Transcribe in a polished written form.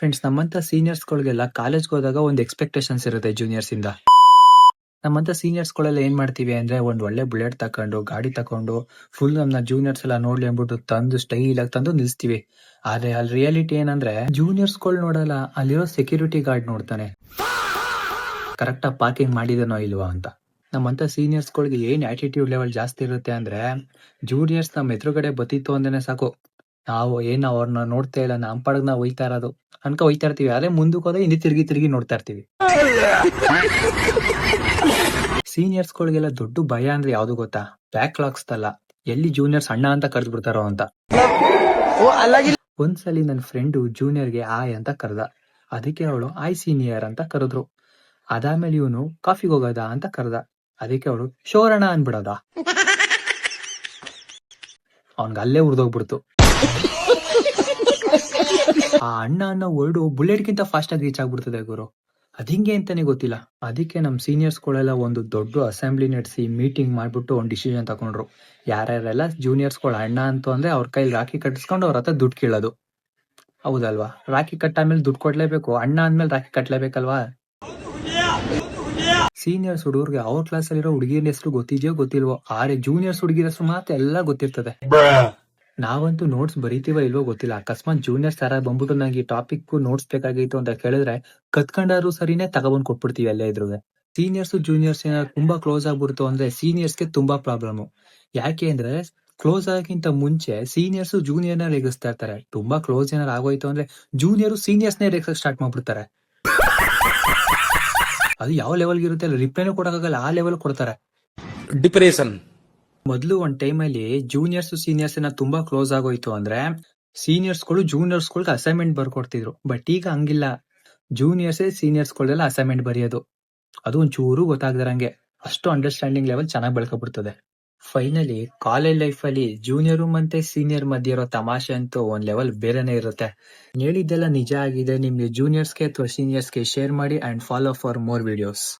Friends, ನಮ್ಮಂತ ಸೀನಿಯರ್ಸ್ಗಳಿಗೆಲ್ಲ ಕಾಲೇಜ್ಗೆ ಹೋದಾಗ ಒಂದು ಎಕ್ಸ್ಪೆಕ್ಟೇಷನ್ಸ್ ಇರುತ್ತೆ ಜೂನಿಯರ್ಸ್ ಇಂದ. ನಮ್ಮಂತ ಸೀನಿಯರ್ಸ್ಗಳೆಲ್ಲ ಏನ್ ಮಾಡ್ತೀವಿ ಅಂದ್ರೆ ಒಂದ್ ಒಳ್ಳೆ ಬುಲೆಟ್ ತಕೊಂಡು ಗಾಡಿ ತಕೊಂಡು ಫುಲ್ ನಮ್ನ ಜೂನಿಯರ್ಸ್ ಎಲ್ಲ ನೋಡ್ಲಿ ಅಂದ್ಬಿಟ್ಟು ತಂದು ಸ್ಟೈಲ್ ಆಗಿ ತಂದು ನಿಲ್ಸ್ತೀವಿ. ಆದ್ರೆ ಅಲ್ಲಿ ರಿಯಾಲಿಟಿ ಏನಂದ್ರೆ ಜೂನಿಯರ್ಸ್ಗಳು ನೋಡಲ್ಲ, ಅಲ್ಲಿರೋ ಸೆಕ್ಯೂರಿಟಿ ಗಾರ್ಡ್ ನೋಡ್ತಾನೆ ಕರೆಕ್ಟ್ ಆಗಿ ಪಾರ್ಕಿಂಗ್ ಮಾಡಿದನೋ ಇಲ್ವಾ ಅಂತ. ನಮ್ಮಂತ ಸೀನಿಯರ್ಸ್ಗಳಿಗೆ ಏನ್ ಆಟಿಟ್ಯೂಡ್ ಲೆವೆಲ್ ಜಾಸ್ತಿ ಇರುತ್ತೆ ಅಂದ್ರೆ ಜೂನಿಯರ್ಸ್ ನಮ್ ಎದುರುಗಡೆ ಬತ್ತಿತ್ತು ಅಂದೇನೆ ಸಾಕು, ನಾವು ಏನ್ ಅವ್ರನ್ನ ನೋಡ್ತಾ ಇಲ್ಲ, ನಮ್ ಪಾಡಿಗೆ ನಾವು ಹೋಯ್ತಾ ಇರೋದು ಅನ್ಕ ಹೋಯ್ತಾ ಇರ್ತೀವಿ. ಅದೇ ಮುಂದಕ್ಕೆ ಹೋದ್ರೆ ಹಿಂದೆ ತಿರುಗಿ ತಿರುಗಿ ನೋಡ್ತಾ ಇರ್ತೀವಿ. ಸೀನಿಯರ್ಸ್ ಗಳಿಗೆಲ್ಲ ದೊಡ್ಡ ಭಯ ಅಂದ್ರೆ ಯಾವ್ದು ಗೊತ್ತಾ? ಬ್ಯಾಕ್ಲಾಗ್ಸ್ ಅಲ್ಲ, ಎಲ್ಲಿ ಜೂನಿಯರ್ಸ್ ಅಣ್ಣ ಅಂತ ಕರೆದು ಬಿಡ್ತಾರೋ ಅಂತ. ಒಂದ್ಸಲಿ ನನ್ನ ಫ್ರೆಂಡ್ ಜೂನಿಯರ್ಗೆ ಆಯ್ ಅಂತ ಕರೆದ, ಅದಕ್ಕೆ ಅವಳು ಆಯ್ ಸೀನಿಯರ್ ಅಂತ ಕರೆದ್ರು. ಅದಾದ್ಮೇಲೆ ಇವನು ಕಾಫಿಗೆ ಹೋಗೋದ ಅಂತ ಕರೆದ, ಅದಕ್ಕೆ ಅವಳು ಶೋರಣ ಅನ್ಬಿಡೋದ. ಅವನ್ಗ ಅಲ್ಲೇ ಉರ್ದೋಗ್ಬಿಡ್ತು. ಆ ಅಣ್ಣ ಅನ್ನೋ ವರ್ಡು ಬುಲೆಟ್ ಗಿಂತ ಫಾಸ್ಟ್ ಆಗಿ ರೀಚ್ ಆಗ್ಬಿಡ್ತದೆ ಗುರು. ಅದಿಂಗೆ ಅಂತಾನೆ ಗೊತ್ತಿಲ್ಲ. ಅದಕ್ಕೆ ನಮ್ ಸೀನಿಯರ್ಸ್ ಗಳೆಲ್ಲ ಒಂದು ದೊಡ್ಡ ಅಸೆಂಬ್ಲಿ ನಡೆಸಿ ಮೀಟಿಂಗ್ ಮಾಡ್ಬಿಟ್ಟು ಒಂದು ಡಿಸಿಷನ್ ತಗೊಂಡ್ರು. ಯಾರ್ಯಾರೆಲ್ಲ ಜೂನಿಯರ್ಸ್ ಗಳು ಅಣ್ಣ ಅಂತ ಅಂದ್ರೆ ಅವ್ರ ಕೈಲಿ ರಾಖಿ ಕಟ್ಟಿಸ್ಕೊಂಡು ಅವ್ರ ಹತ್ರ ದುಡ್ಡು ಕೇಳೋದು. ಹೌದಲ್ವಾ? ರಾಖಿ ಕಟ್ಟಾದ್ಮೇಲೆ ದುಡ್ಡು ಕೊಡ್ಲೇಬೇಕು, ಅಣ್ಣ ಅಂದ್ಮೇಲೆ ರಾಖಿ ಕಟ್ಲೇಬೇಕಲ್ವಾ? ಸೀನಿಯರ್ಸ್ ಹುಡುಗರ್ಗೆ ಅವ್ರ ಕ್ಲಾಸ್ ಅಲ್ಲಿರೋ ಹುಡುಗಿರ ಹೆಸರು ಗೊತ್ತಿದ್ಯೋ ಗೊತ್ತಿಲ್ವೋ, ಆದ್ರೆ ಜೂನಿಯರ್ಸ್ ಹುಡುಗಿರ ಹೆಸರು ಮಾತ್ರ ಎಲ್ಲ ಗೊತ್ತಿರ್ತದೆ. ನಾವಂತೂ ನೋಟ್ಸ್ ಬರೀತೀವ ಇಲ್ವೋ ಗೊತ್ತಿಲ್ಲ, ಅಕಸ್ಮಾತ್ ಜೂನಿಯರ್ಸ್ ಯಾರ ಬಂದ್ಬಿಟ್ಟು ನಂಗೆ ಈ ಟಾಪಿಕ್ ನೋಟ್ಸ್ ಬೇಕಾಗಿತ್ತು ಅಂತ ಕೇಳಿದ್ರೆ ಕತ್ಕೊಂಡಾರು ಸರಿನೇ ತಗೊಬಂದ್ ಕೊಟ್ಬಿಡ್ತೀವಿ ಎಲ್ಲ ಇದ್ರುವೆ. ಸೀನಿಯರ್ಸ್ ಜೂನಿಯರ್ಸ್ ಏನಾದ್ರು ತುಂಬಾ ಕ್ಲೋಸ್ ಆಗ್ಬಿಡ್ತು ಅಂದ್ರೆ ಸೀನಿಯರ್ಸ್ಗೆ ತುಂಬಾ ಪ್ರಾಬ್ಲಮ್. ಯಾಕೆ ಅಂದ್ರೆ ಕ್ಲೋಸ್ ಆಗಕ್ಕಿಂತ ಮುಂಚೆ ಸೀನಿಯರ್ಸ್ ಜೂನಿಯರ್ನ ರೇಗಿಸ್ತಾ ಇರ್ತಾರೆ. ತುಂಬಾ ಕ್ಲೋಸ್ ಏನಾರು ಆಗೋಯ್ತು ಅಂದ್ರೆ ಜೂನಿಯರ್ ಸೀನಿಯರ್ಸ್ನೇ ರೇಗಿಸಕ್ ಸ್ಟಾರ್ಟ್ ಮಾಡ್ಬಿಡ್ತಾರೆ. ಅದು ಯಾವ ಲೆವೆಲ್ಗೆ ಇರುತ್ತೆ ಅಲ್ಲ, ರಿಪ್ಲೈನೂ ಕೊಡಕ್ಕಾಗಲ್ಲ, ಆ ಲೆವೆಲ್ ಕೊಡ್ತಾರೆ. ಡಿಪ್ರೆಷನ್. ಮೊದ್ಲು ಒಂದ್ ಟೈಮ್ ಅಲ್ಲಿ ಜೂನಿಯರ್ಸ್ ಸೀನಿಯರ್ಸ್ ತುಂಬಾ ಕ್ಲೋಸ್ ಆಗೋಯ್ತು ಅಂದ್ರೆ ಸೀನಿಯರ್ಸ್ ಗಳು ಜೂನಿಯರ್ಸ್ ಗಳಿಗೆ ಅಸೈನ್ಮೆಂಟ್ ಬರ್ಕೊಡ್ತಿದ್ರು. ಬಟ್ ಈಗ ಹಂಗಿಲ್ಲ, ಜೂನಿಯರ್ಸ್ ಸೀನಿಯರ್ಸ್ ಗಳೆಲ್ಲ ಅಸೈನ್ಮೆಂಟ್ ಬರೆಯೋದು, ಅದು ಒಂಚೂರು ಗೊತ್ತಾಗದಿರಂಗೆ. ಅಷ್ಟು ಅಂಡರ್ಸ್ಟ್ಯಾಂಡಿಂಗ್ ಲೆವೆಲ್ ಚೆನ್ನಾಗಿ ಬೆಳ್ಕೊಬಿಡ್ತದೆ. ಫೈನಲಿ ಕಾಲೇಜ್ ಲೈಫ್ ಅಲ್ಲಿ ಜೂನಿಯರ್ ಮತ್ತೆ ಸೀನಿಯರ್ ಮಧ್ಯೆ ಇರೋ ತಮಾಷೆ ಅಂತೂ ಒಂದ್ ಲೆವೆಲ್ ಬೇರೆನೆ ಇರುತ್ತೆ. ಹೇಳಿದ್ದೆಲ್ಲ ನಿಜ ಆಗಿದೆ. ನಿಮ್ಗೆ ಜೂನಿಯರ್ಸ್ಗೆ ಅಥವಾ ಸೀನಿಯರ್ಸ್ಗೆ ಶೇರ್ ಮಾಡಿ and follow for more videos.